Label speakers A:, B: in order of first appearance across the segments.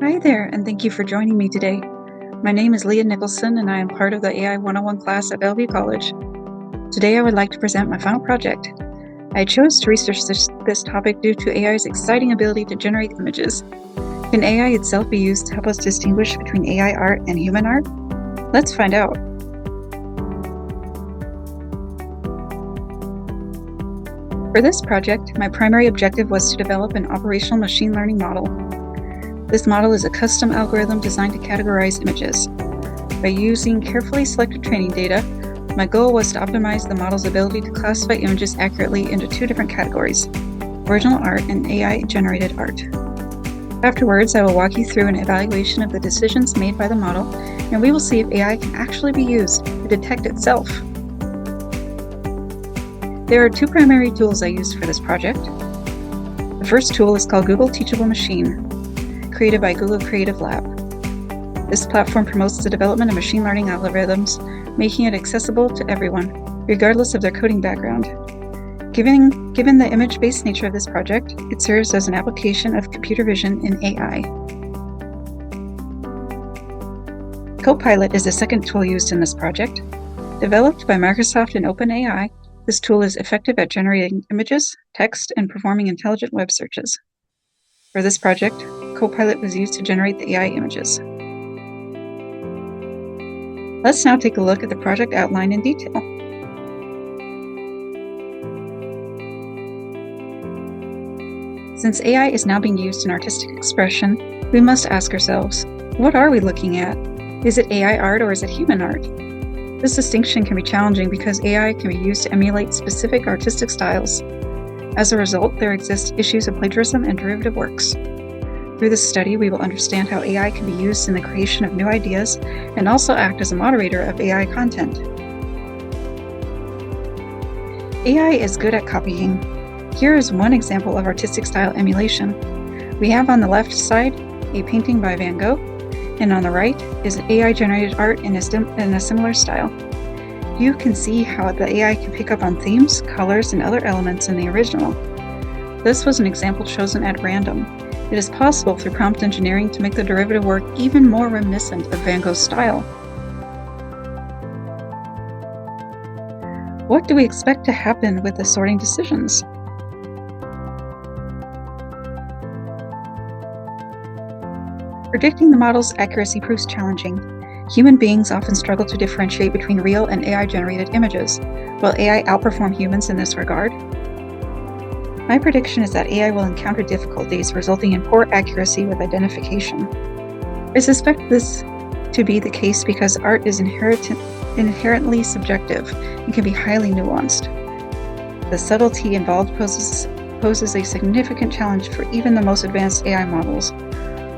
A: Hi there, and thank you for joining me today. My name is Leah Nicholson, and I am part of the AI 101 class at Bellevue College. Today, I would like to present my final project. I chose to research this topic due to AI's exciting ability to generate images. Can AI itself be used to help us distinguish between AI art and human art? Let's find out. For this project, my primary objective was to develop an operational machine learning model. This model is a custom algorithm designed to categorize images. By using carefully selected training data, my goal was to optimize the model's ability to classify images accurately into two different categories: original art and AI-generated art. Afterwards, I will walk you through an evaluation of the decisions made by the model, and we will see if AI can actually be used to detect itself. There are two primary tools I used for this project. The first tool is called Google Teachable Machine, created by Google Creative Lab. This platform promotes the development of machine learning algorithms, making it accessible to everyone, regardless of their coding background. Given the image-based nature of this project, it serves as an application of computer vision in AI. Copilot is the second tool used in this project. Developed by Microsoft and OpenAI, this tool is effective at generating images, text, and performing intelligent web searches. For this project, Copilot was used to generate the AI images. Let's now take a look at the project outline in detail. Since AI is now being used in artistic expression, we must ask ourselves, what are we looking at? Is it AI art or is it human art? This distinction can be challenging because AI can be used to emulate specific artistic styles. As a result, there exist issues of plagiarism and derivative works. Through this study, we will understand how AI can be used in the creation of new ideas and also act as a moderator of AI content. AI is good at copying. Here is one example of artistic style emulation. We have on the left side a painting by Van Gogh, and on the right is AI-generated art in a similar style. You can see how the AI can pick up on themes, colors, and other elements in the original. This was an example chosen at random. It is possible through prompt engineering to make the derivative work even more reminiscent of Van Gogh's style. What do we expect to happen with the sorting decisions? Predicting the model's accuracy proves challenging. Human beings often struggle to differentiate between real and AI-generated images. Will AI outperform humans in this regard? My prediction is that AI will encounter difficulties resulting in poor accuracy with identification. I suspect this to be the case because art is inherently subjective and can be highly nuanced. The subtlety involved poses a significant challenge for even the most advanced AI models.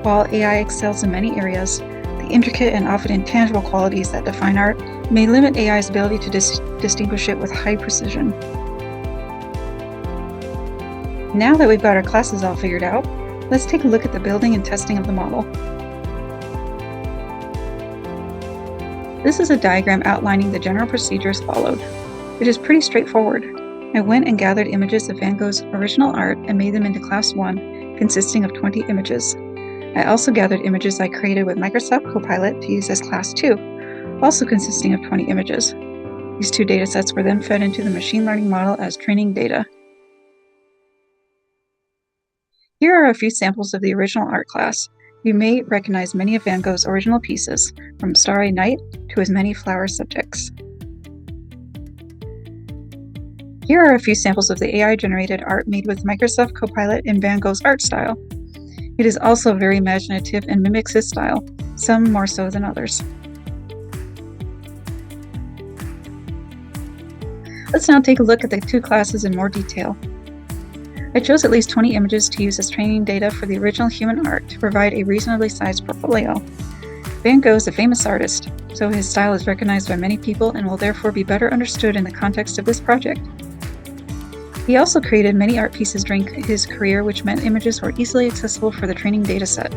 A: While AI excels in many areas, the intricate and often intangible qualities that define art may limit AI's ability to distinguish it with high precision. Now that we've got our classes all figured out, let's take a look at the building and testing of the model. This is a diagram outlining the general procedures followed. It is pretty straightforward. I went and gathered images of Van Gogh's original art and made them into Class 1, consisting of 20 images. I also gathered images I created with Microsoft Copilot to use as Class 2, also consisting of 20 images. These two datasets were then fed into the machine learning model as training data. Here are a few samples of the original art class. You may recognize many of Van Gogh's original pieces, from Starry Night to his many flower subjects. Here are a few samples of the AI-generated art made with Microsoft Copilot in Van Gogh's art style. It is also very imaginative and mimics his style, some more so than others. Let's now take a look at the two classes in more detail. I chose at least 20 images to use as training data for the original human art to provide a reasonably sized portfolio. Van Gogh is a famous artist, so his style is recognized by many people and will therefore be better understood in the context of this project. He also created many art pieces during his career, which meant images were easily accessible for the training dataset.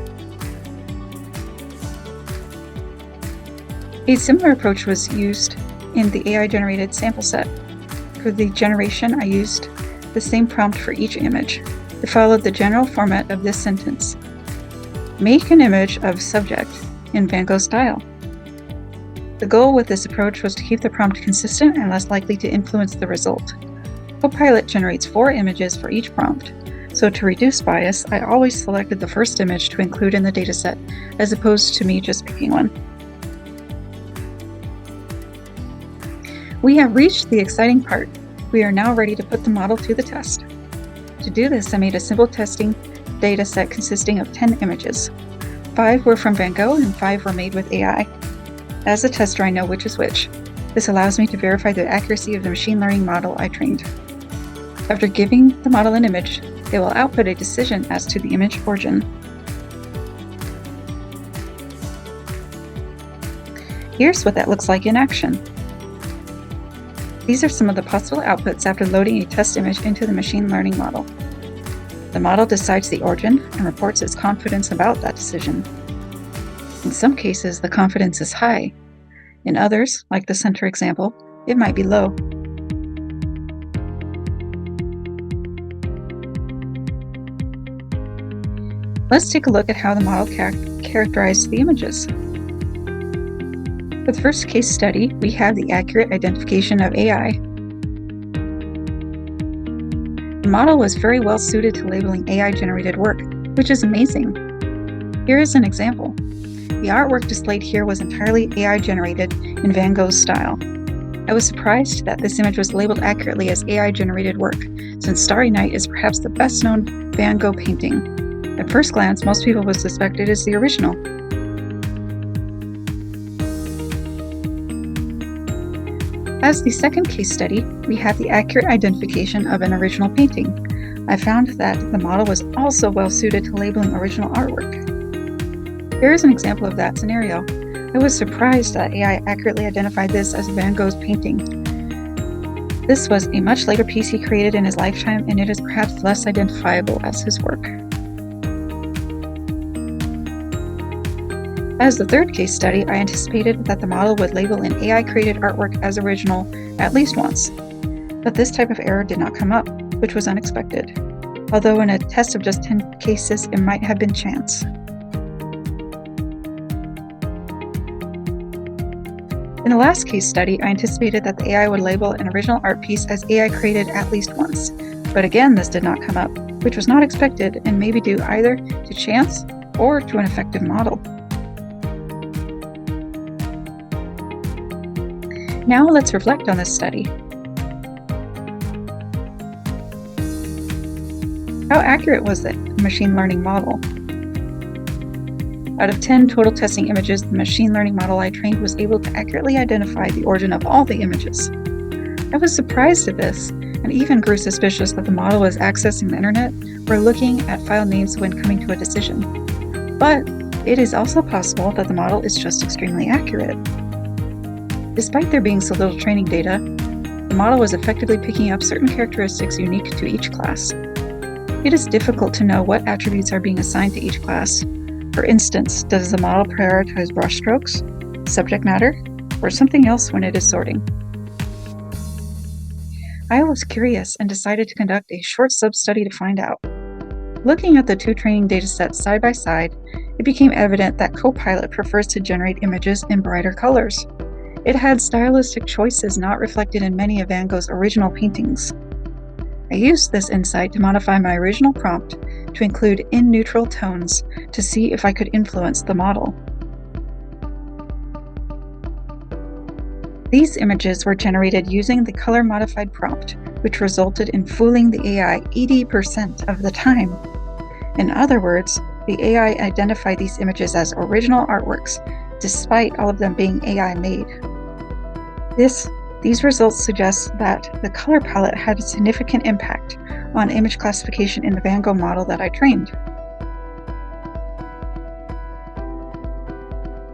A: A similar approach was used in the AI-generated sample set. For the generation, I used the same prompt for each image. It followed the general format of this sentence. Make an image of subject in Van Gogh style. The goal with this approach was to keep the prompt consistent and less likely to influence the result. Copilot generates 4 images for each prompt, so to reduce bias, I always selected the first image to include in the dataset, as opposed to me just picking one. We have reached the exciting part. We are now ready to put the model to the test. To do this, I made a simple testing dataset consisting of 10 images. 5 were from Van Gogh and 5 were made with AI. As a tester, I know which is which. This allows me to verify the accuracy of the machine learning model I trained. After giving the model an image, it will output a decision as to the image origin. Here's what that looks like in action. These are some of the possible outputs after loading a test image into the machine learning model. The model decides the origin and reports its confidence about that decision. In some cases, the confidence is high. In others, like the center example, it might be low. Let's take a look at how the model characterized the images. For the first case study, we have the accurate identification of AI. The model was very well suited to labeling AI-generated work, which is amazing. Here is an example. The artwork displayed here was entirely AI-generated in Van Gogh's style. I was surprised that this image was labeled accurately as AI-generated work, since Starry Night is perhaps the best-known Van Gogh painting. At first glance, most people would suspect it is the original. As the second case study, we have the accurate identification of an original painting. I found that the model was also well suited to labeling original artwork. Here is an example of that scenario. I was surprised that AI accurately identified this as Van Gogh's painting. This was a much later piece he created in his lifetime, and it is perhaps less identifiable as his work. As the third case study, I anticipated that the model would label an AI-created artwork as original at least once. But this type of error did not come up, which was unexpected. Although in a test of just 10 cases, it might have been chance. In the last case study, I anticipated that the AI would label an original art piece as AI created at least once. But again, this did not come up, which was not expected and may be due either to chance or to an effective model. Now let's reflect on this study. How accurate was the machine learning model? Out of 10 total testing images, the machine learning model I trained was able to accurately identify the origin of all the images. I was surprised at this and even grew suspicious that the model was accessing the internet or looking at file names when coming to a decision. But it is also possible that the model is just extremely accurate. Despite there being so little training data, the model was effectively picking up certain characteristics unique to each class. It is difficult to know what attributes are being assigned to each class. For instance, does the model prioritize brushstrokes, subject matter, or something else when it is sorting? I was curious and decided to conduct a short sub-study to find out. Looking at the two training datasets side by side, it became evident that Copilot prefers to generate images in brighter colors. It had stylistic choices not reflected in many of Van Gogh's original paintings. I used this insight to modify my original prompt to include in neutral tones to see if I could influence the model. These images were generated using the color-modified prompt, which resulted in fooling the AI 80% of the time. In other words, the AI identified these images as original artworks, despite all of them being AI-made. These results suggest that the color palette had a significant impact on image classification in the Van Gogh model that I trained.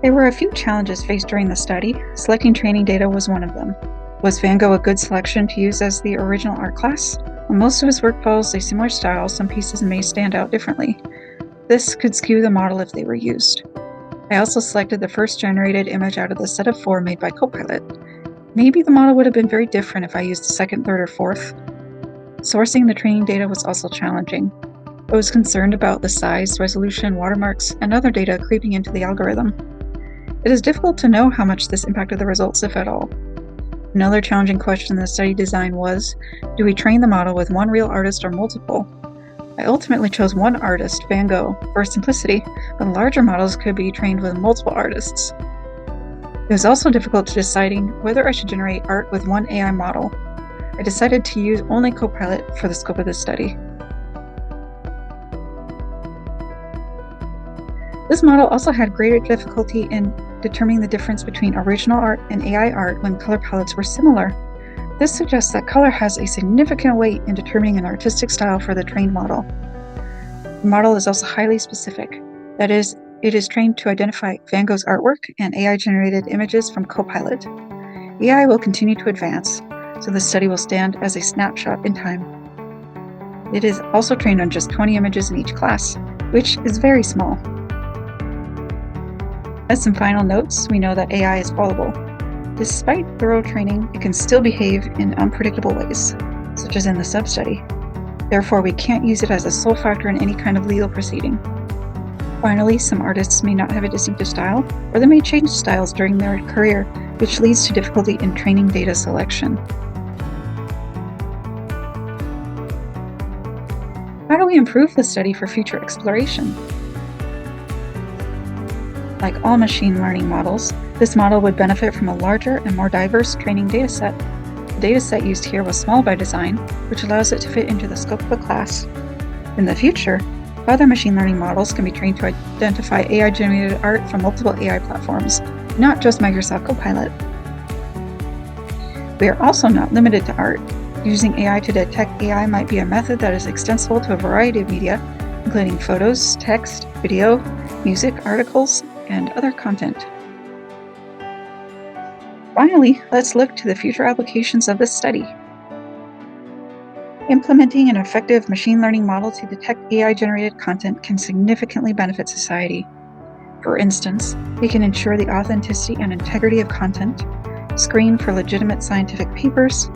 A: There were a few challenges faced during the study. Selecting training data was one of them. Was Van Gogh a good selection to use as the original art class? While most of his work follows a similar style, some pieces may stand out differently. This could skew the model if they were used. I also selected the first generated image out of the set of 4 made by Copilot. Maybe the model would have been very different if I used the second, third, or fourth. Sourcing the training data was also challenging. I was concerned about the size, resolution, watermarks, and other data creeping into the algorithm. It is difficult to know how much this impacted the results, if at all. Another challenging question in the study design was, do we train the model with one real artist or multiple? I ultimately chose one artist, Van Gogh, for simplicity, but larger models could be trained with multiple artists. It was also difficult deciding whether I should generate art with one AI model. I decided to use only Copilot for the scope of this study. This model also had greater difficulty in determining the difference between original art and AI art when color palettes were similar. This suggests that color has a significant weight in determining an artistic style for the trained model. The model is also highly specific. That is, it is trained to identify Van Gogh's artwork and AI-generated images from Copilot. AI will continue to advance, so this study will stand as a snapshot in time. It is also trained on just 20 images in each class, which is very small. As some final notes, we know that AI is fallible. Despite thorough training, it can still behave in unpredictable ways, such as in the sub-study. Therefore, we can't use it as a sole factor in any kind of legal proceeding. Finally, some artists may not have a distinctive style, or they may change styles during their career, which leads to difficulty in training data selection. How do we improve the study for future exploration? Like all machine learning models, this model would benefit from a larger and more diverse training dataset. The dataset used here was small by design, which allows it to fit into the scope of a class. In the future, other machine learning models can be trained to identify AI-generated art from multiple AI platforms, not just Microsoft Copilot. We are also not limited to art. Using AI to detect AI might be a method that is extensible to a variety of media, including photos, text, video, music, articles, and other content. Finally, let's look to the future applications of this study. Implementing an effective machine learning model to detect AI-generated content can significantly benefit society. For instance, it can ensure the authenticity and integrity of content, screen for legitimate scientific papers,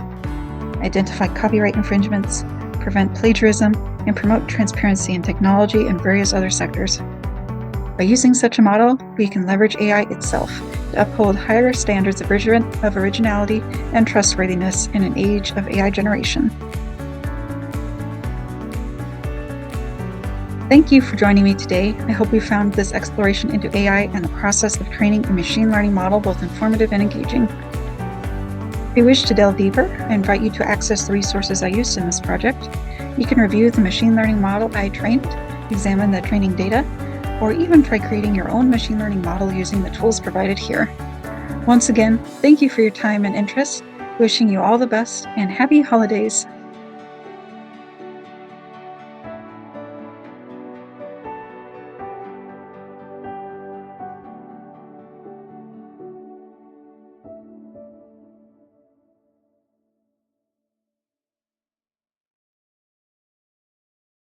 A: identify copyright infringements, prevent plagiarism, and promote transparency in technology and various other sectors. By using such a model, we can leverage AI itself to uphold higher standards of originality and trustworthiness in an age of AI generation. Thank you for joining me today. I hope you found this exploration into AI and the process of training a machine learning model both informative and engaging. If you wish to delve deeper, I invite you to access the resources I used in this project. You can review the machine learning model I trained, examine the training data, or even try creating your own machine learning model using the tools provided here. Once again, thank you for your time and interest. Wishing you all the best and happy holidays.